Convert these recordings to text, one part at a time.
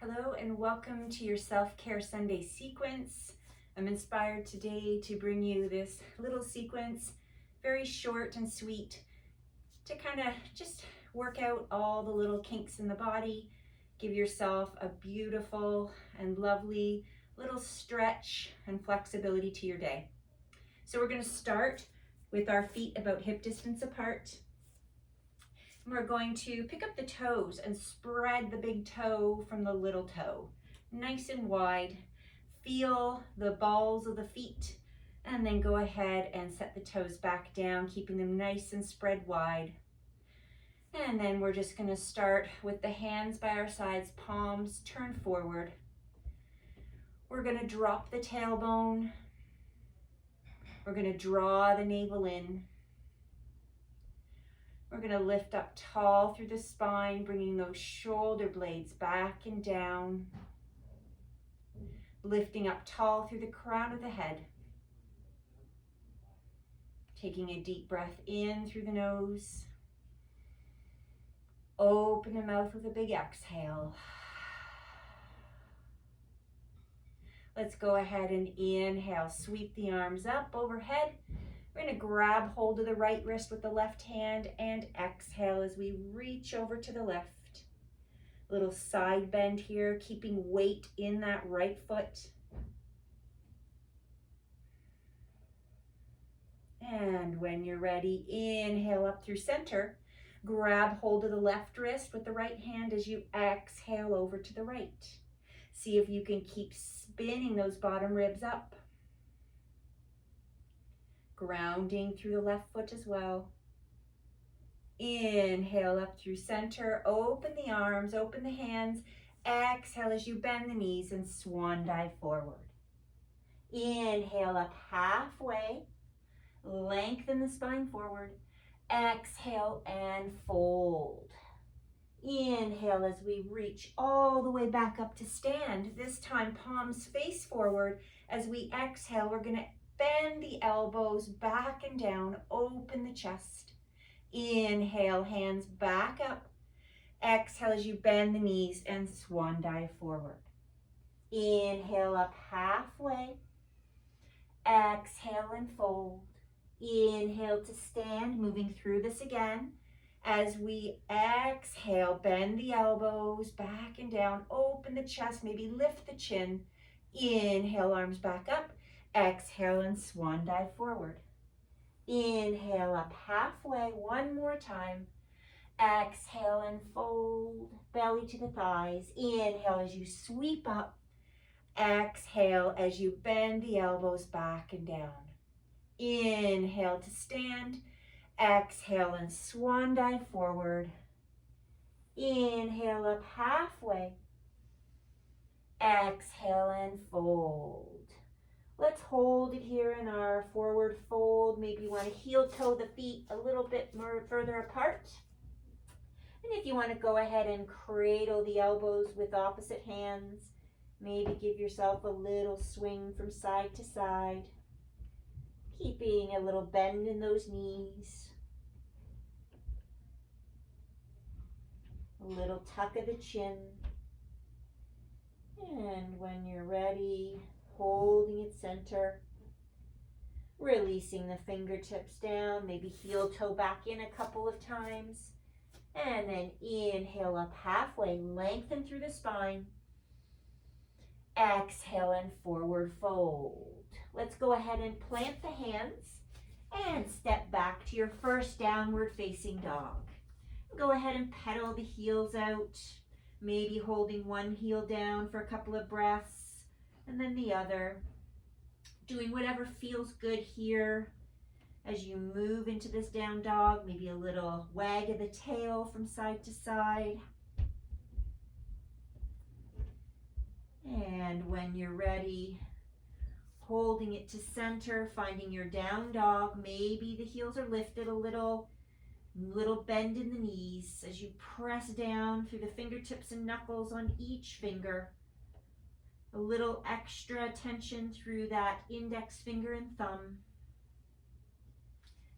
Hello and welcome to your Self-Care Sunday sequence. I'm inspired today to bring you this little sequence, very short and sweet, to kind of just work out all the little kinks in the body, give yourself a beautiful and lovely little stretch and flexibility to your day. So we're going to start with our feet about hip distance apart. We're going to pick up the toes and spread the big toe from the little toe, nice and wide. Feel the balls of the feet, and then go ahead and set the toes back down, keeping them nice and spread wide. And then we're just going to start with the hands by our sides, palms turned forward. We're going to drop the tailbone. We're going to draw the navel in. We're going to lift up tall through the spine, bringing those shoulder blades back and down. Lifting up tall through the crown of the head. Taking a deep breath in through the nose. Open the mouth with a big exhale. Let's go ahead and inhale. Sweep the arms up overhead. We're going to grab hold of the right wrist with the left hand and exhale as we reach over to the left. Little side bend here, keeping weight in that right foot. And when you're ready, inhale up through center. Grab hold of the left wrist with the right hand as you exhale over to the right. See if you can keep spinning those bottom ribs up. Grounding through the left foot as well. Inhale up through center, open the arms, open the hands. Exhale as you bend the knees and swan dive forward. Inhale up halfway, lengthen the spine forward. Exhale and fold. Inhale as we reach all the way back up to stand. This time palms face forward. As we exhale, we're going to bend the elbows back and down, open the chest. Inhale, hands back up. Exhale as you bend the knees and swan dive forward. Inhale up halfway. Exhale and fold. Inhale to stand, moving through this again. As we exhale, bend the elbows back and down, open the chest, maybe lift the chin. Inhale, arms back up. Exhale and swan dive forward. Inhale up halfway, one more time. Exhale and fold, belly to the thighs. Inhale as you sweep up. Exhale as you bend the elbows back and down. Inhale to stand. Exhale and swan dive forward. Inhale up halfway. Exhale and fold. Let's hold it here in our forward fold. Maybe you want to heel toe the feet a little bit more further apart. And if you want to go ahead and cradle the elbows with opposite hands, maybe give yourself a little swing from side to side, keeping a little bend in those knees. A little tuck of the chin. And when you're ready, holding it center, releasing the fingertips down, maybe heel toe back in a couple of times, and then inhale up halfway, lengthen through the spine. Exhale and forward fold. Let's go ahead and plant the hands and step back to your first downward facing dog. Go ahead and pedal the heels out, maybe holding one heel down for a couple of breaths, and then the other. Doing whatever feels good here as you move into this down dog, maybe a little wag of the tail from side to side. And when you're ready, holding it to center, finding your down dog. Maybe the heels are lifted a little bend in the knees as you press down through the fingertips and knuckles on each finger. A little extra tension through that index finger and thumb.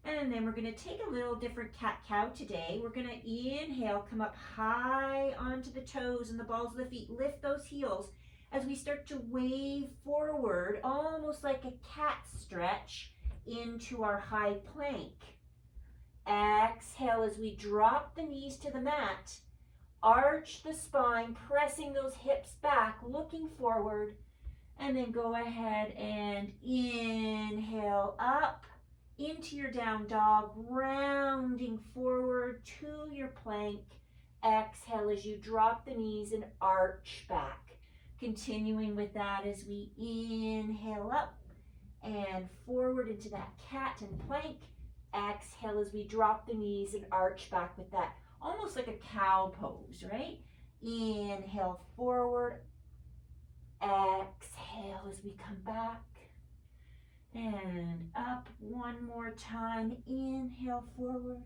And then we're going to take a little different cat-cow today. We're going to inhale, come up high onto the toes and the balls of the feet. Lift those heels as we start to wave forward, almost like a cat stretch into our high plank. Exhale as we drop the knees to the mat. Arch the spine, pressing those hips back, looking forward. And then go ahead and inhale up into your down dog, rounding forward to your plank. Exhale as you drop the knees and arch back. Continuing with that as we inhale up and forward into that cat and plank. Exhale as we drop the knees and arch back with that, almost like a cow pose, right? Inhale forward. Exhale as we come back. And up one more time. Inhale forward.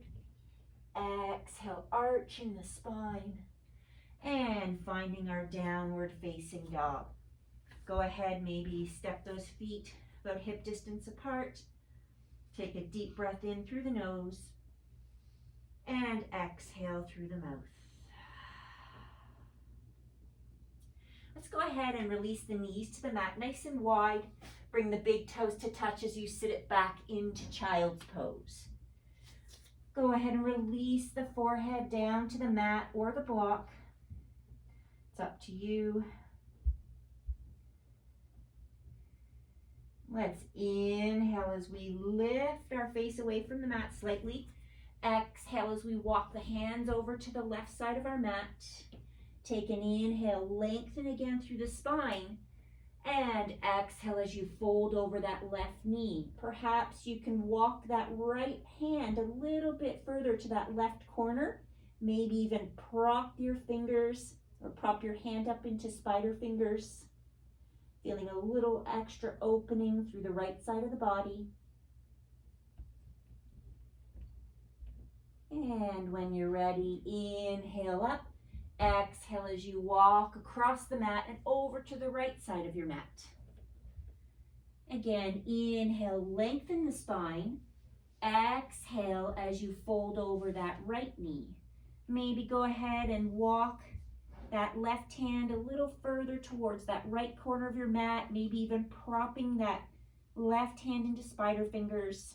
Exhale, arching the spine. And finding our downward facing dog. Go ahead, maybe step those feet about hip distance apart. Take a deep breath in through the nose. And exhale through the mouth. Let's go ahead and release the knees to the mat nice and wide. Bring the big toes to touch as you sit it back into child's pose. Go ahead and release the forehead down to the mat or the block. It's up to you. Let's inhale as we lift our face away from the mat slightly. Exhale as we walk the hands over to the left side of our mat. Take an inhale, lengthen again through the spine. And exhale as you fold over that left knee. Perhaps you can walk that right hand a little bit further to that left corner. Maybe even prop your fingers or prop your hand up into spider fingers. Feeling a little extra opening through the right side of the body. And when you're ready, inhale up. Exhale as you walk across the mat and over to the right side of your mat. Again, inhale, lengthen the spine. Exhale as you fold over that right knee. Maybe go ahead and walk that left hand a little further towards that right corner of your mat, maybe even propping that left hand into spider fingers.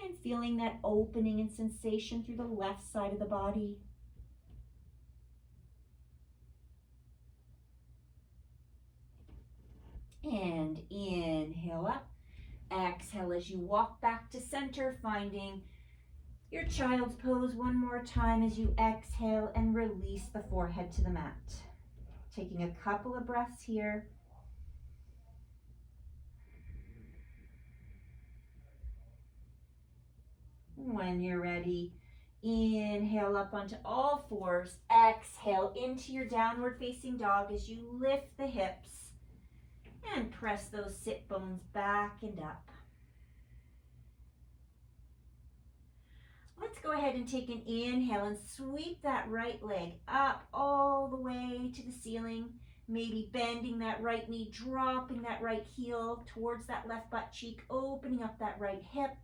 And feeling that opening and sensation through the left side of the body. And inhale up. Exhale as you walk back to center, finding your child's pose one more time as you exhale and release the forehead to the mat. Taking a couple of breaths here. When you're ready, inhale up onto all fours. Exhale into your downward facing dog as you lift the hips. And press those sit bones back and up. Let's go ahead and take an inhale and sweep that right leg up all the way to the ceiling. Maybe bending that right knee, dropping that right heel towards that left butt cheek, opening up that right hip.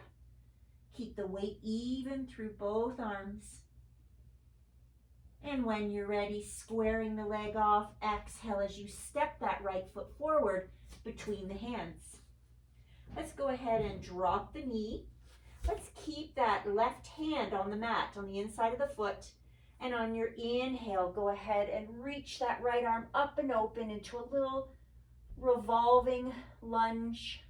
Keep the weight even through both arms. And when you're ready, squaring the leg off, exhale as you step that right foot forward between the hands. Let's go ahead and drop the knee. Let's keep that left hand on the mat, on the inside of the foot. And on your inhale, go ahead and reach that right arm up and open into a little revolving lunge.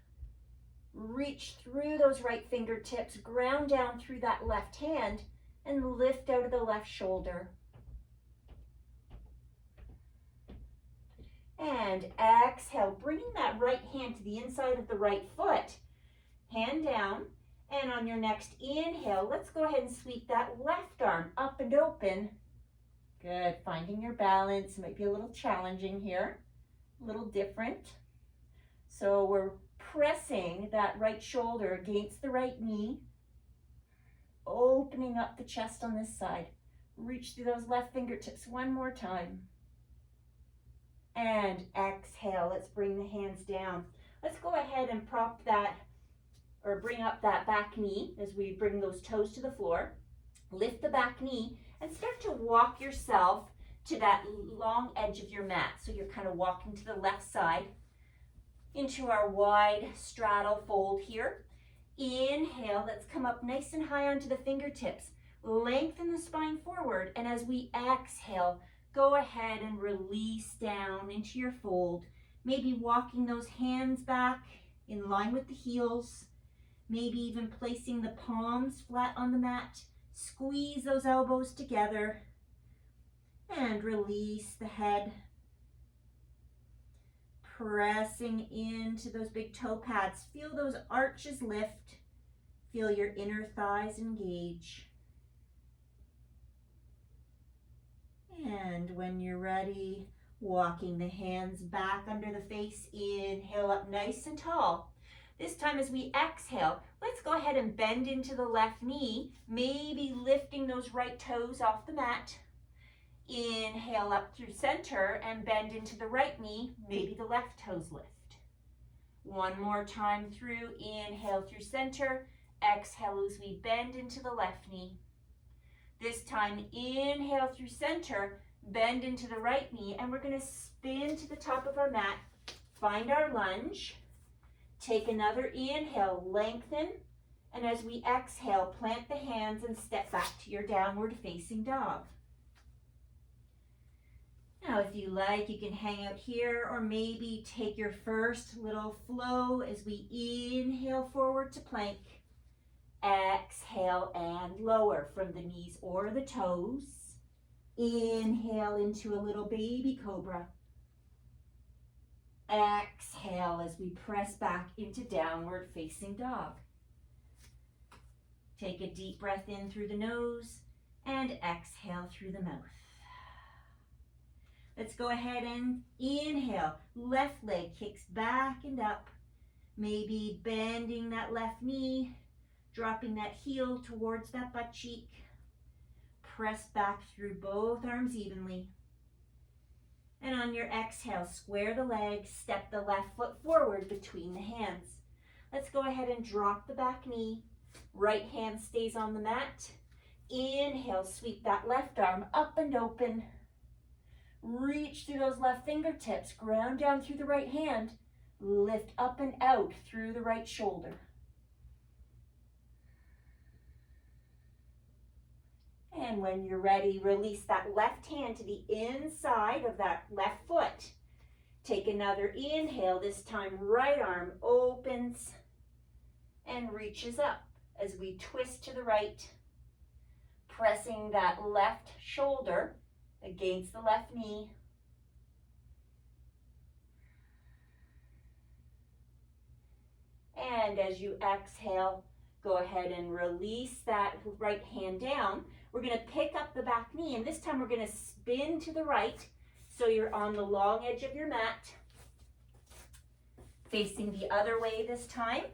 Reach through those right fingertips, ground down through that left hand, and lift out of the left shoulder. And exhale, bringing that right hand to the inside of the right foot, hand down. And on your next inhale, let's go ahead and sweep that left arm up and open. Good, finding your balance. Might be a little challenging here, a little different. So we're pressing that right shoulder against the right knee, opening up the chest on this side. Reach through those left fingertips one more time. And exhale, let's bring the hands down. Let's go ahead and prop that or bring up that back knee as we bring those toes to the floor. Lift the back knee and start to walk yourself to that long edge of your mat. So you're kind of walking to the left side into our wide straddle fold here. Inhale, let's come up nice and high onto the fingertips. Lengthen the spine forward, and as we exhale, go ahead and release down into your fold. Maybe walking those hands back in line with the heels, maybe even placing the palms flat on the mat. Squeeze those elbows together and release the head. Pressing into those big toe pads. Feel those arches lift. Feel your inner thighs engage. And when you're ready, walking the hands back under the face. Inhale up nice and tall. This time as we exhale, let's go ahead and bend into the left knee, maybe lifting those right toes off the mat. Inhale up through center and bend into the right knee, maybe the left toes lift. One more time through, inhale through center, exhale as we bend into the left knee. This time, inhale through center, bend into the right knee, and we're going to spin to the top of our mat, find our lunge, take another inhale, lengthen, and as we exhale, plant the hands and step back to your downward facing dog. Now, if you like, you can hang out here or maybe take your first little flow as we inhale forward to plank. Exhale and lower from the knees or the toes. Inhale into a little baby cobra. Exhale as we press back into downward facing dog. Take a deep breath in through the nose and exhale through the mouth. Let's go ahead and inhale. Left leg kicks back and up. Maybe bending that left knee, dropping that heel towards that butt cheek. Press back through both arms evenly. And on your exhale, square the legs, step the left foot forward between the hands. Let's go ahead and drop the back knee. Right hand stays on the mat. Inhale, sweep that left arm up and open. Reach through those left fingertips, ground down through the right hand. Lift up and out through the right shoulder. And when you're ready, release that left hand to the inside of that left foot. Take another inhale. This time, right arm opens and reaches up as we twist to the right, pressing that left shoulder against the left knee. And as you exhale, go ahead and release that right hand down. We're going to pick up the back knee, and this time we're going to spin to the right so you're on the long edge of your mat. Facing the other way this time.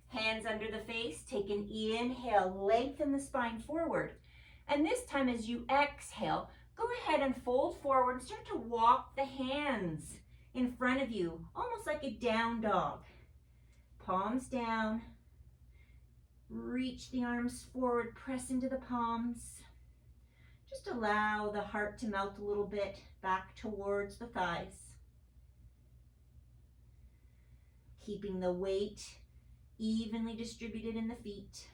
Hands under the face, take an inhale, lengthen the spine forward. And this time as you exhale, go ahead and fold forward and start to walk the hands in front of you, almost like a down dog. Palms down. Reach the arms forward, press into the palms. Just allow the heart to melt a little bit back towards the thighs. Keeping the weight evenly distributed in the feet.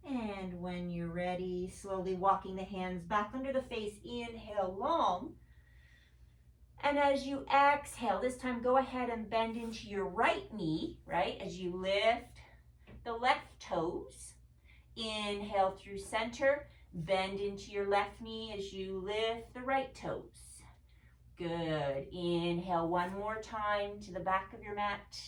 And when you're ready, slowly walking the hands back under the face, inhale long. And as you exhale, this time go ahead and bend into your right knee, right? As you lift the left toes. Inhale through center, bend into your left knee as you lift the right toes. Good. Inhale one more time to the back of your mat.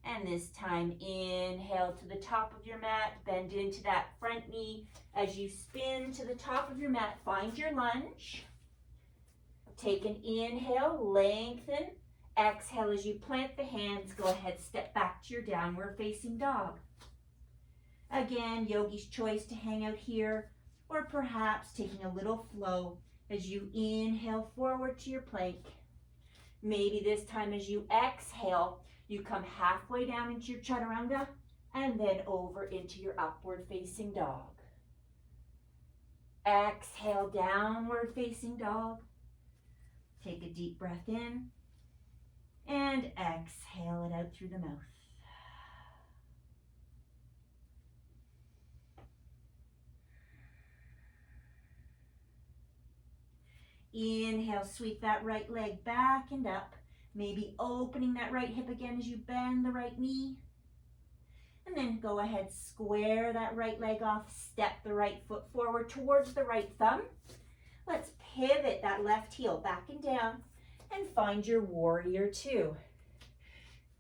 And this time, inhale to the top of your mat, bend into that front knee. As you spin to the top of your mat, find your lunge. Take an inhale, lengthen. Exhale as you plant the hands, go ahead, step back to your downward facing dog. Again, yogi's choice to hang out here or perhaps taking a little flow as you inhale forward to your plank. Maybe this time as you exhale, you come halfway down into your chaturanga and then over into your upward facing dog. Exhale, downward facing dog. Take a deep breath in and exhale it out through the mouth. Inhale, sweep that right leg back and up. Maybe opening that right hip again as you bend the right knee. And then go ahead, square that right leg off, step the right foot forward towards the right thumb. Let's pivot that left heel back and down and find your warrior two.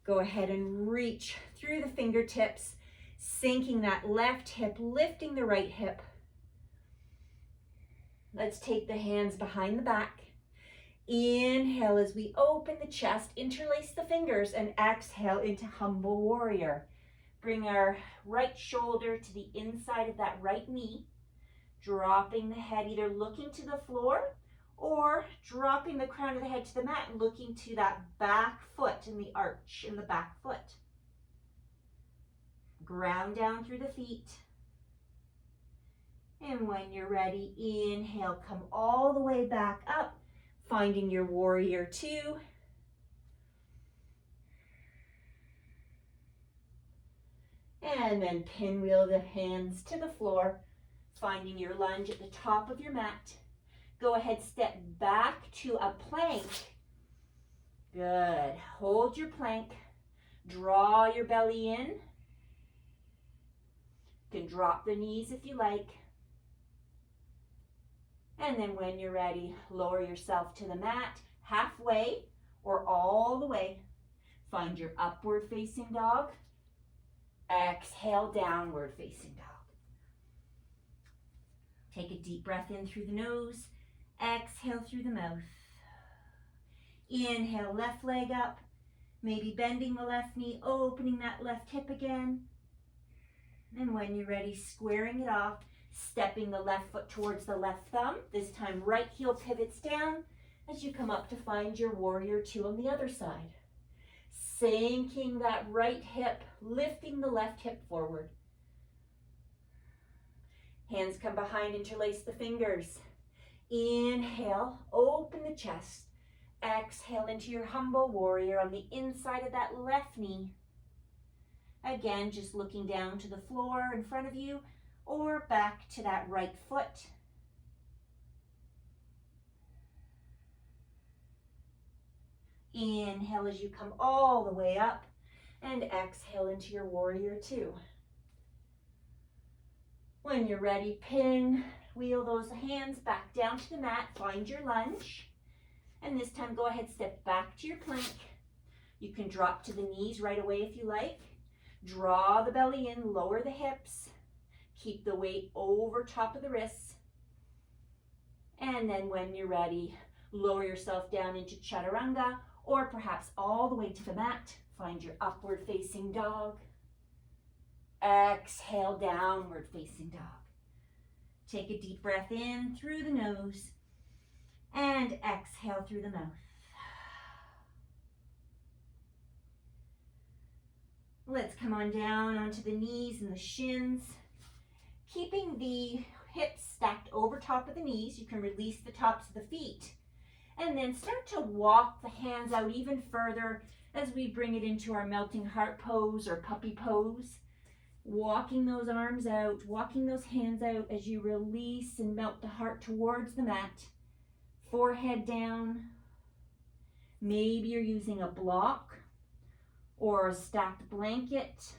Go ahead and reach through the fingertips, sinking that left hip, lifting the right hip. Let's take the hands behind the back. Inhale as we open the chest, interlace the fingers, and exhale into humble warrior. Bring our right shoulder to the inside of that right knee, dropping the head, either looking to the floor or dropping the crown of the head to the mat and looking to that back foot in the arch in the back foot. Ground down through the feet. And when you're ready, inhale, come all the way back up, finding your warrior two. And then pinwheel the hands to the floor, finding your lunge at the top of your mat. Go ahead, step back to a plank. Good. Hold your plank. Draw your belly in. You can drop the knees if you like. And then when you're ready, lower yourself to the mat, halfway or all the way. Find your upward facing dog. Exhale, downward facing dog. Take a deep breath in through the nose. Exhale through the mouth. Inhale, left leg up. Maybe bending the left knee, opening that left hip again. And when you're ready, squaring it off, stepping the left foot towards the left thumb. This time, right heel pivots down as you come up to find your warrior two on the other side. Sinking that right hip, lifting the left hip forward. Hands come behind, interlace the fingers. Inhale, open the chest. Exhale into your humble warrior on the inside of that left knee. Again, just looking down to the floor in front of you or back to that right foot. Inhale as you come all the way up and exhale into your warrior two. When you're ready, pinwheel those hands back down to the mat, find your lunge. And this time, go ahead, step back to your plank. You can drop to the knees right away if you like. Draw the belly in, lower the hips. Keep the weight over top of the wrists. And then when you're ready, lower yourself down into chaturanga or perhaps all the way to the mat. Find your upward facing dog. Exhale, downward facing dog. Take a deep breath in through the nose and exhale through the mouth. Let's come on down onto the knees and the shins. Keeping the hips stacked over top of the knees, you can release the tops of the feet. And then start to walk the hands out even further as we bring it into our melting heart pose or puppy pose. Walking those arms out, walking those hands out as you release and melt the heart towards the mat. Forehead down. Maybe you're using a block or a stacked blanket.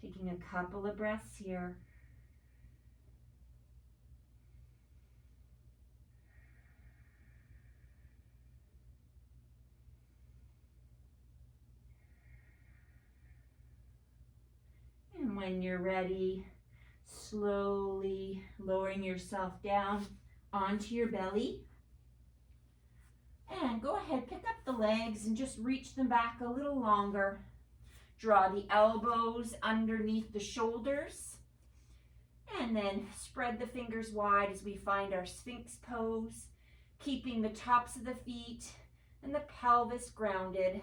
Taking a couple of breaths here. And when you're ready, slowly lowering yourself down onto your belly. And go ahead, pick up the legs and just reach them back a little longer. Draw the elbows underneath the shoulders. And then spread the fingers wide as we find our Sphinx pose, keeping the tops of the feet and the pelvis grounded.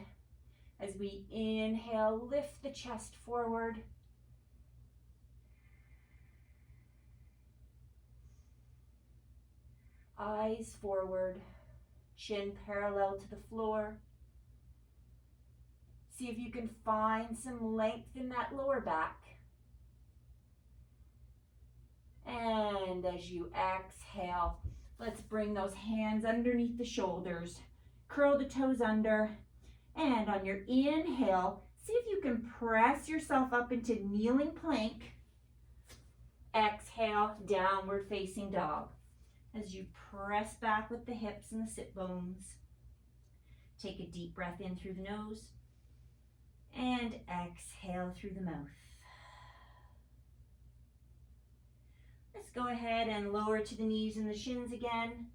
As we inhale, lift the chest forward. Eyes forward, chin parallel to the floor. See if you can find some length in that lower back. And as you exhale, let's bring those hands underneath the shoulders. Curl the toes under. And on your inhale, see if you can press yourself up into kneeling plank. Exhale, downward facing dog. As you press back with the hips and the sit bones. Take a deep breath in through the nose. And exhale through the mouth. Let's go ahead and lower to the knees and the shins again.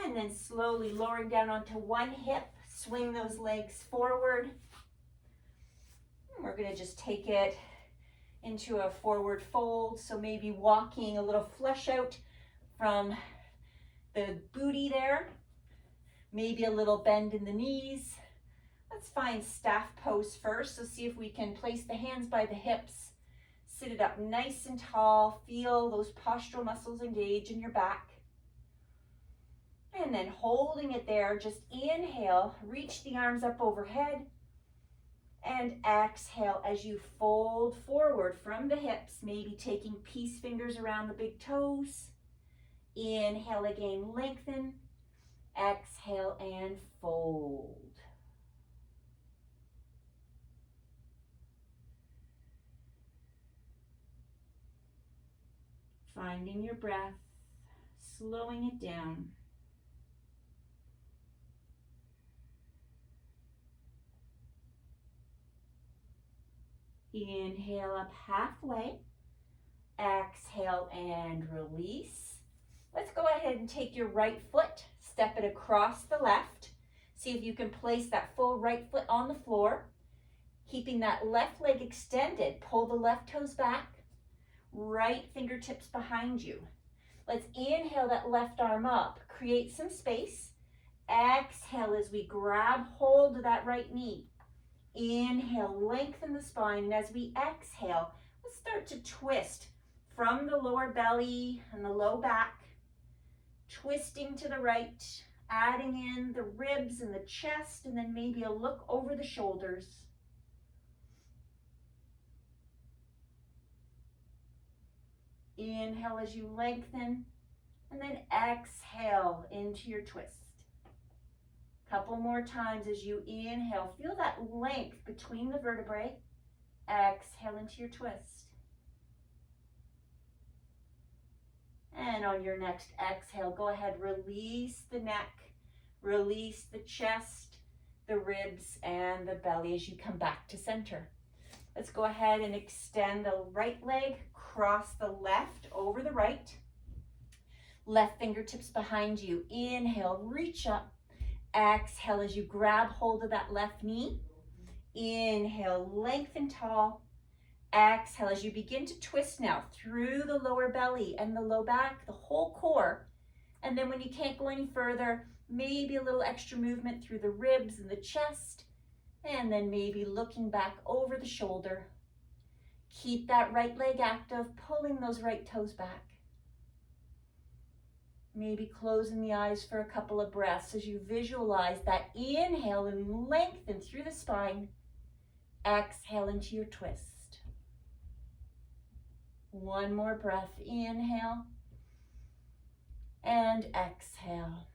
And then slowly lowering down onto one hip. Swing those legs forward. And we're going to just take it into a forward fold. So maybe walking a little flush out from the booty there. Maybe a little bend in the knees. Let's find staff pose first. So see if we can place the hands by the hips. Sit it up nice and tall. Feel those postural muscles engage in your back. And then holding it there, just inhale, reach the arms up overhead. And exhale as you fold forward from the hips, maybe taking peace fingers around the big toes. Inhale again, lengthen. Exhale and fold. Finding your breath, slowing it down. Inhale up halfway. Exhale and release. Let's go ahead and take your right foot, step it across the left. See if you can place that full right foot on the floor. Keeping that left leg extended, pull the left toes back. Right fingertips behind you. Let's inhale that left arm up, create some space. Exhale as we grab hold of that right knee. Inhale, lengthen the spine, and as we exhale, let's start to twist from the lower belly and the low back, twisting to the right, adding in the ribs and the chest, and then maybe a look over the shoulders. Inhale as you lengthen, and then exhale into your twist. Couple more times as you inhale. Feel that length between the vertebrae. Exhale into your twist. And on your next exhale, go ahead, release the neck, release the chest, the ribs, and the belly as you come back to center. Let's go ahead and extend the right leg, cross the left over the right. Left fingertips behind you. Inhale, reach up. Exhale as you grab hold of that left knee. Inhale, lengthen tall. Exhale as you begin to twist now through the lower belly and the low back, the whole core. And then when you can't go any further, maybe a little extra movement through the ribs and the chest. And then maybe looking back over the shoulder. Keep that right leg active, pulling those right toes back. Maybe closing the eyes for a couple of breaths as you visualize that inhale and lengthen through the spine. Exhale into your twist. One more breath. Inhale and exhale.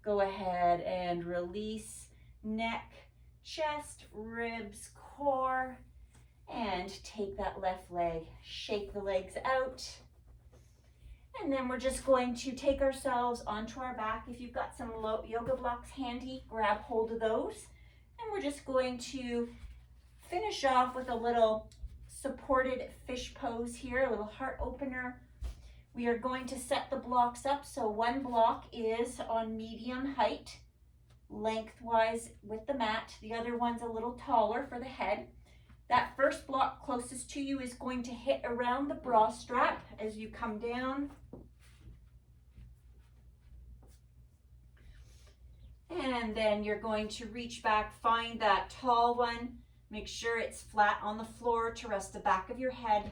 Go ahead and release neck, chest, ribs, core. And take that left leg, shake the legs out. And then we're just going to take ourselves onto our back. If you've got some yoga blocks handy, grab hold of those. And we're just going to finish off with a little supported fish pose here, a little heart opener. We are going to set the blocks up. So one block is on medium height, lengthwise with the mat. The other one's a little taller for the head. That first block closest to you is going to hit around the bra strap as you come down. And then you're going to reach back, find that tall one. Make sure it's flat on the floor to rest the back of your head.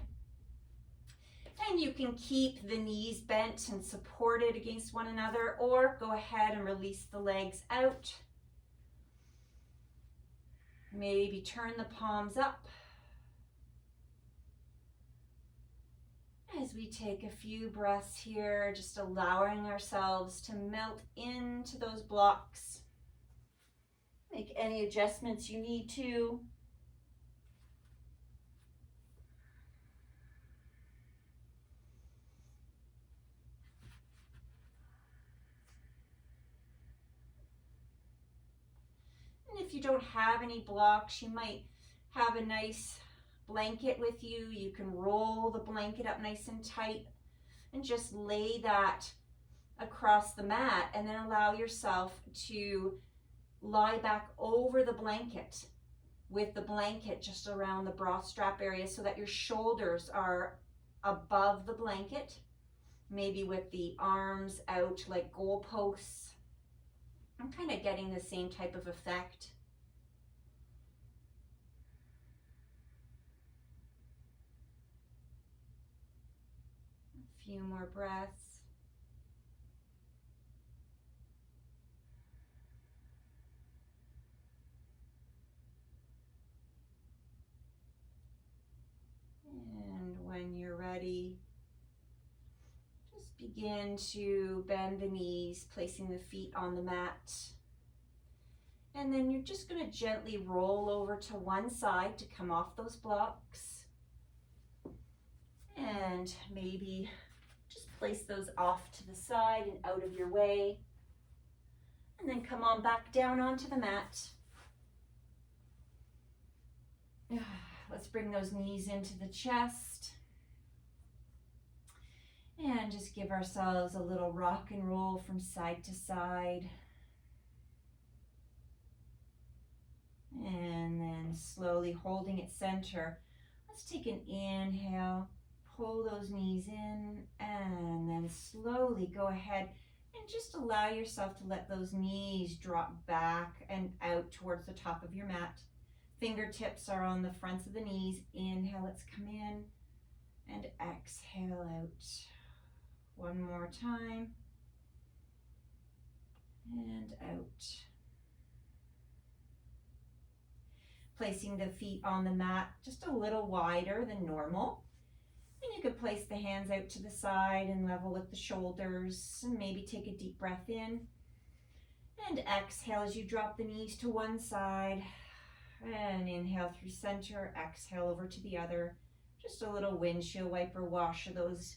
And you can keep the knees bent and supported against one another, or go ahead and release the legs out. Maybe turn the palms up. As we take a few breaths here, just allowing ourselves to melt into those blocks. Make any adjustments you need to. And if you don't have any blocks, you might have a nice blanket with you. You can roll the blanket up nice and tight and just lay that across the mat, and then allow yourself to lie back over the blanket with the blanket just around the bra strap area so that your shoulders are above the blanket, maybe with the arms out like goalposts. I'm kind of getting the same type of effect. A few more breaths. And when you're ready, just begin to bend the knees, placing the feet on the mat. And then you're just going to gently roll over to one side to come off those blocks. And maybe just place those off to the side and out of your way. And then come on back down onto the mat. Let's bring those knees into the chest. And just give ourselves a little rock and roll from side to side. And then slowly holding it center. Let's take an inhale, pull those knees in, and then slowly go ahead and just allow yourself to let those knees drop back and out towards the top of your mat. Fingertips are on the fronts of the knees. Inhale, let's come in, and exhale out. One more time, and out. Placing the feet on the mat just a little wider than normal. And you could place the hands out to the side and level with the shoulders, and maybe take a deep breath in. And exhale as you drop the knees to one side. And inhale through center, exhale over to the other. Just a little windshield wiper wash of those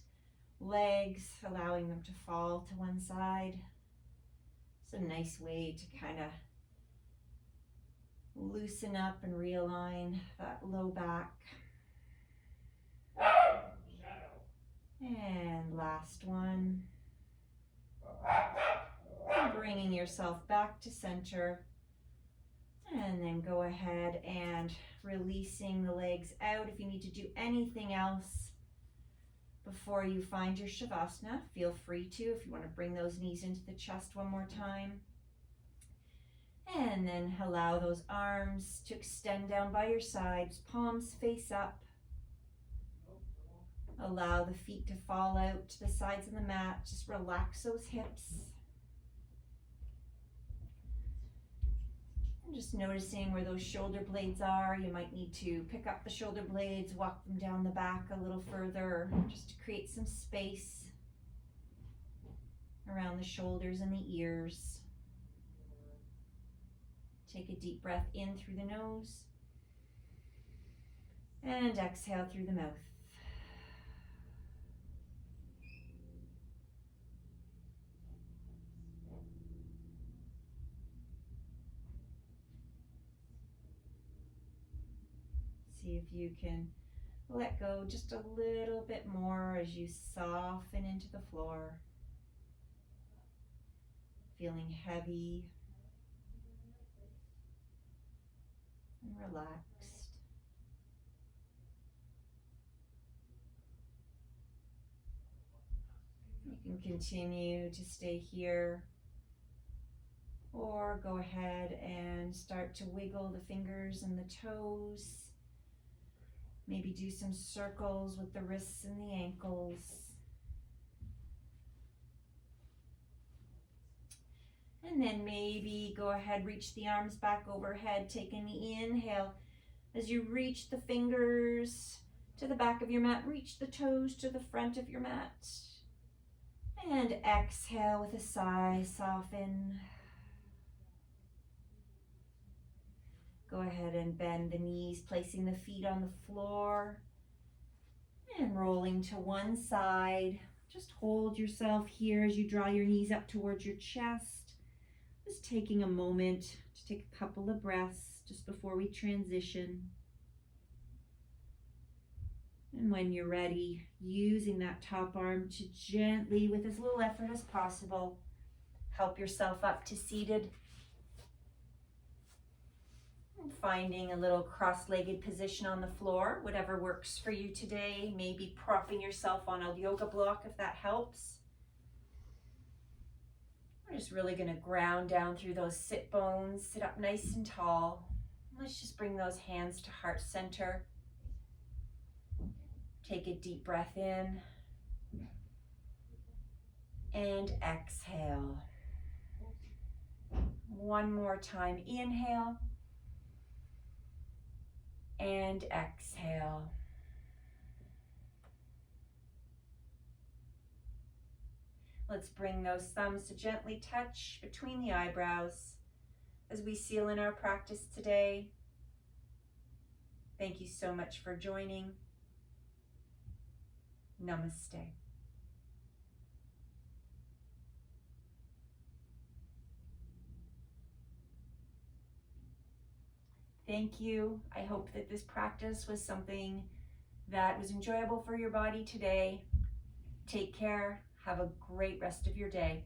legs, allowing them to fall to one side. It's a nice way to kind of loosen up and realign that low back. And last one. Bringing yourself back to center. And then go ahead and releasing the legs out. If you need to do anything else before you find your Shavasana, feel free to. If you want to bring those knees into the chest one more time. And then allow those arms to extend down by your sides, palms face up. Allow the feet to fall out to the sides of the mat. Just relax those hips. And just noticing where those shoulder blades are. You might need to pick up the shoulder blades, walk them down the back a little further, just to create some space around the shoulders and the ears. Take a deep breath in through the nose and exhale through the mouth. See if you can let go just a little bit more as you soften into the floor, feeling heavy and relaxed. You can continue to stay here, or go ahead and start to wiggle the fingers and the toes. Maybe do some circles with the wrists and the ankles. And then maybe go ahead, reach the arms back overhead, take an inhale. As you reach the fingers to the back of your mat, reach the toes to the front of your mat. And exhale with a sigh, soften. Go ahead and bend the knees, placing the feet on the floor and rolling to one side. Just hold yourself here as you draw your knees up towards your chest. Just taking a moment to take a couple of breaths just before we transition. And when you're ready, using that top arm to gently, with as little effort as possible, help yourself up to seated. And finding a little cross-legged position on the floor, whatever works for you today. Maybe propping yourself on a yoga block if that helps. We're just really going to ground down through those sit bones, sit up nice and tall. Let's just bring those hands to heart center. Take a deep breath in and exhale. One more time, inhale and exhale. Let's bring those thumbs to gently touch between the eyebrows as we seal in our practice today. Thank you so much for joining. Namaste. Thank you. I hope that this practice was something that was enjoyable for your body today. Take care. Have a great rest of your day.